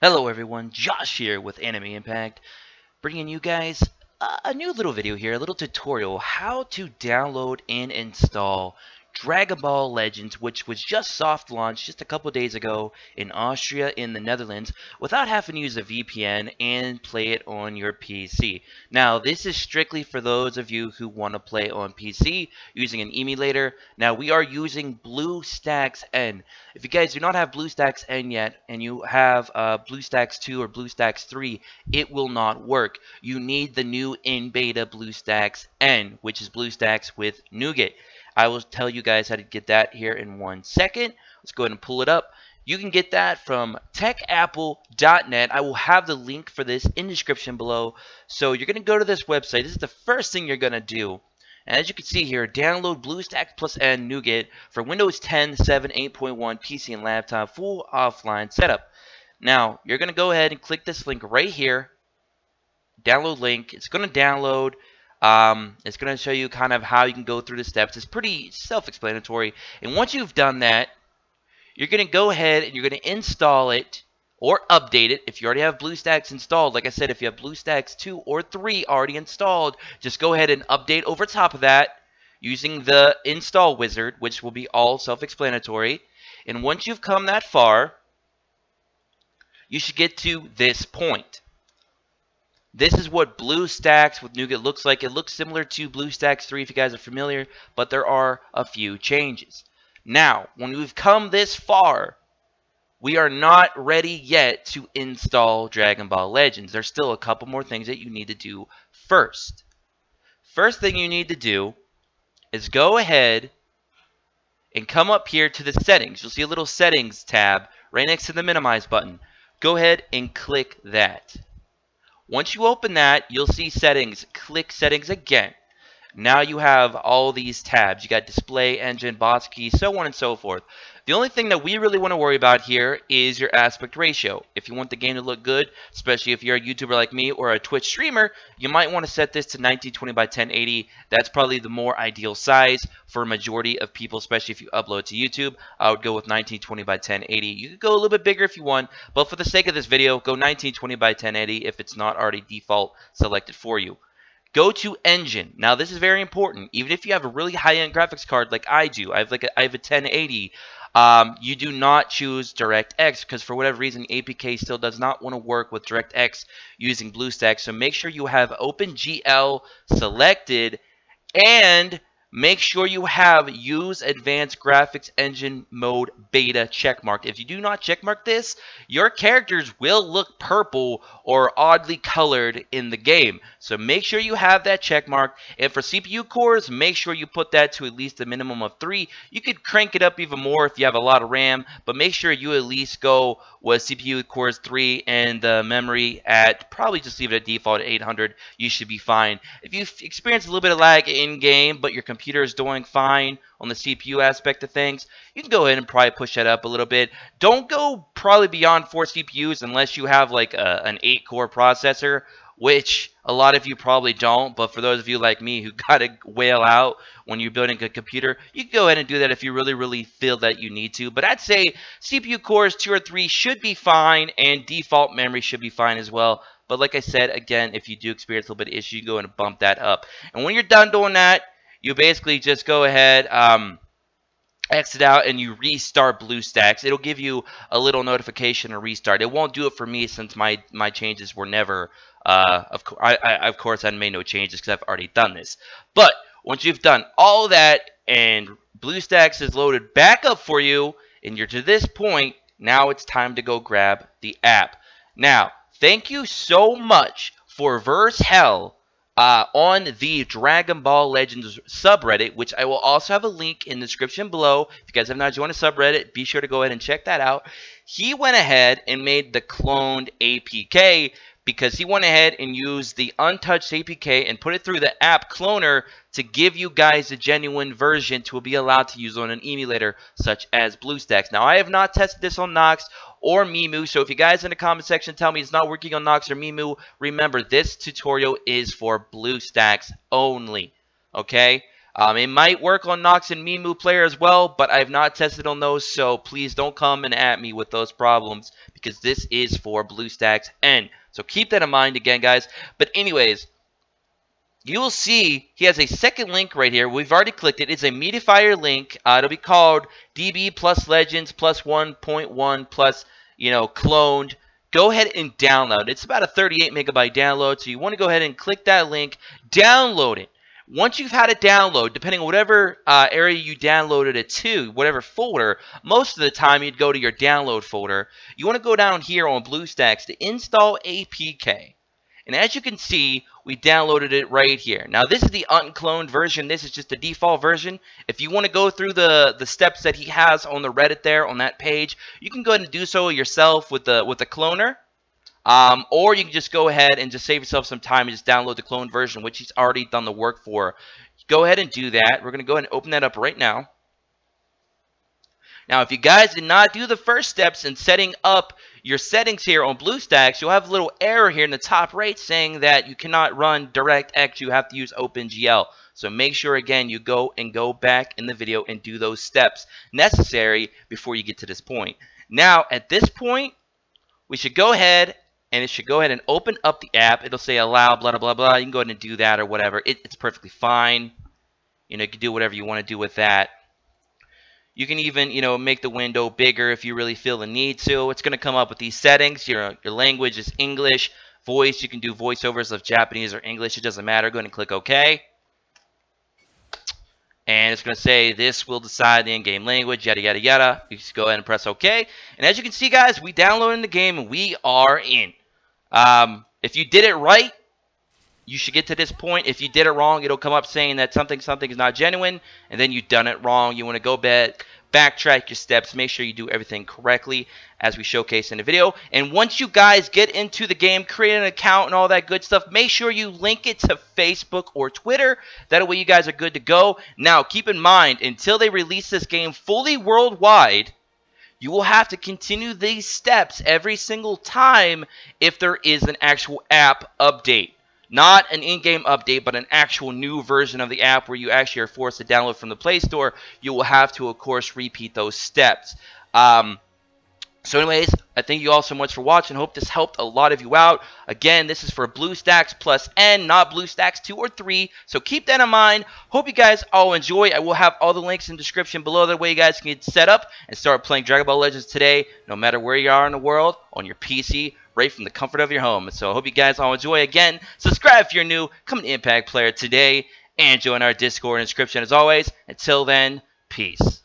Hello everyone, Josh here with Anime Impact, bringing you guys a new little video here, a little tutorial how to download and install Dragon Ball Legends, which was just soft launched just a couple days ago in Austria in the Netherlands, without having to use a VPN and play it on your PC. Now, this is strictly for those of you who want to play on PC using an emulator. Now, we are using BlueStacks N. If you guys do not have BlueStacks N yet, and you have BlueStacks 2 or BlueStacks 3, it will not work. You need the new in beta BlueStacks N, which is BlueStacks with Nougat. I will tell you guys how to get that here in 1 second. Let's go ahead and pull it up. You can get that from techapple.net. I will have the link for this in the description below. So you're going to go to this website. This is the first thing you're going to do. And as you can see here, download BlueStacks plus N Nougat for Windows 10, 7, 8.1, PC, and laptop, full offline setup. Now, you're going to go ahead and click this link right here. Download link. It's going to download. It's going to show you kind of how you can go through the steps. It's pretty self-explanatory. And once you've done that, you're going to go ahead and you're going to install it or update it. If you already have BlueStacks installed, like I said, if you have BlueStacks 2 or 3 already installed, just go ahead and update over top of that using the install wizard, which will be all self-explanatory. And once you've come that far, you should get to this point. This is what BlueStacks with Nougat looks like. It looks similar to BlueStacks 3 if you guys are familiar, but there are a few changes. Now, when we've come this far, we are not ready yet to install Dragon Ball Legends. There's still a couple more things that you need to do first. First thing you need to do is go ahead and come up here to the settings. You'll see a little settings tab right next to the minimize button. Go ahead and click that. Once you open that, you'll see settings. Click settings again. Now you have all these tabs. You got display, engine, boss key, so on and so forth. The only thing that we really want to worry about here is your aspect ratio. If you want the game to look good, especially if you're a YouTuber like me or a Twitch streamer, you might want to set this to 1920 by 1080. That's probably the more ideal size for a majority of people, especially if you upload to YouTube. I would go with 1920 by 1080. You could go a little bit bigger if you want, but for the sake of this video, go 1920 by 1080 if it's not already default selected for you. Go to engine. Now this is very important. Even if you have a really high-end graphics card like I do, I have a 1080. You do not choose DirectX because for whatever reason APK still does not want to work with DirectX using BlueStacks. So make sure you have OpenGL selected and make sure you have Use Advanced Graphics Engine Mode Beta checkmarked. If you do not checkmark this, your characters will look purple or oddly colored in the game. So make sure you have that checkmark. And for CPU cores, make sure you put that to at least a minimum of 3. You could crank it up even more if you have a lot of RAM, but make sure you at least go with CPU cores 3 and the memory at probably just leave it at default at 800. You should be fine. If you experience a little bit of lag in game, but your computer is doing fine on the CPU aspect of things, you can go ahead and probably push that up a little bit. Don't go probably beyond 4 CPUs unless you have like an 8-core processor, which a lot of you probably don't, but for those of you like me who gotta wail out when you're building a computer, you can go ahead and do that if you really feel that you need to. But I'd say CPU cores 2 or 3 should be fine, and default memory should be fine as well. But like I said, again, if you do experience a little bit of issue, you go and bump that up. And when you're done doing that, you basically just go ahead, exit out, and you restart BlueStacks. It'll give you a little notification to restart. It won't do it for me since my changes were never, of course, I made no changes because I've already done this. But once you've done all that and BlueStacks is loaded back up for you, and you're to this point, now it's time to go grab the app. Now, thank you so much for Verse Hell on the Dragon Ball Legends subreddit, which I will also have a link in the description below. If you guys have not joined a subreddit, be sure to go ahead and check that out. He went ahead and made the cloned APK because he went ahead and used the untouched APK and put it through the app cloner to give you guys a genuine version to be allowed to use on an emulator such as BlueStacks. Now, I have not tested this on Nox or Mimu, so if you guys in the comment section tell me it's not working on Nox or Mimu, remember this tutorial is for BlueStacks only, okay? It might work on Nox and Mimu player as well, but I have not tested on those, so please don't come and at me with those problems because this is for Bluestacks N. So keep that in mind again, guys. But anyways, you will see he has a second link right here. We've already clicked it. It's a Medifier link. It'll be called DB plus Legends plus 1.1 plus, cloned. Go ahead and download. It's about a 38 megabyte download, so you want to go ahead and click that link, download it. Once you've had it download, depending on whatever area you downloaded it to, whatever folder, most of the time you'd go to your download folder. You want to go down here on BlueStacks to install APK. And as you can see, we downloaded it right here. Now, this is the uncloned version. This is just the default version. If you want to go through the steps that he has on the Reddit there on that page, you can go ahead and do so yourself with the cloner. Or you can just go ahead and just save yourself some time and just download the cloned version, which he's already done the work for. Go ahead and do that. We're going to go ahead and open that up right now. Now, if you guys did not do the first steps in setting up your settings here on BlueStacks, you'll have a little error here in the top right saying that you cannot run DirectX. You have to use OpenGL. So make sure, again, you go back in the video and do those steps necessary before you get to this point. Now, at this point, we should go ahead and it should go ahead and open up the app. It'll say allow, blah, blah, blah, blah. You can go ahead and do that or whatever. It's perfectly fine. You can do whatever you want to do with that. You can even, make the window bigger if you really feel the need to. It's going to come up with these settings. Your language is English. Voice, you can do voiceovers of Japanese or English. It doesn't matter. Go ahead and click OK. And it's going to say this will decide the in-game language, yada, yada, yada. You just go ahead and press OK. And as you can see, guys, we downloaded the game and we are in. If you did it right, you should get to this point. If you did it wrong, it'll come up saying that something is not genuine, and then you've done it wrong. You want to go backtrack your steps, make sure you do everything correctly as we showcase in the video. And once you guys get into the game, create an account and all that good stuff, make sure you link it to Facebook or Twitter. That way you guys are good to go. Now, keep in mind, until they release this game fully worldwide, you will have to continue these steps every single time if there is an actual app update. Not an in-game update, but an actual new version of the app where you actually are forced to download from the Play Store. You will have to, of course, repeat those steps. So anyways, I thank you all so much for watching. Hope this helped a lot of you out. Again, this is for BlueStacks plus N, not BlueStacks 2 or 3. So keep that in mind. Hope you guys all enjoy. I will have all the links in the description below. That way you guys can get set up and start playing Dragon Ball Legends today, no matter where you are in the world, on your PC, right from the comfort of your home. So I hope you guys all enjoy. Again, subscribe if you're new. Come to Impact Player today and join our Discord and description as always. Until then, peace.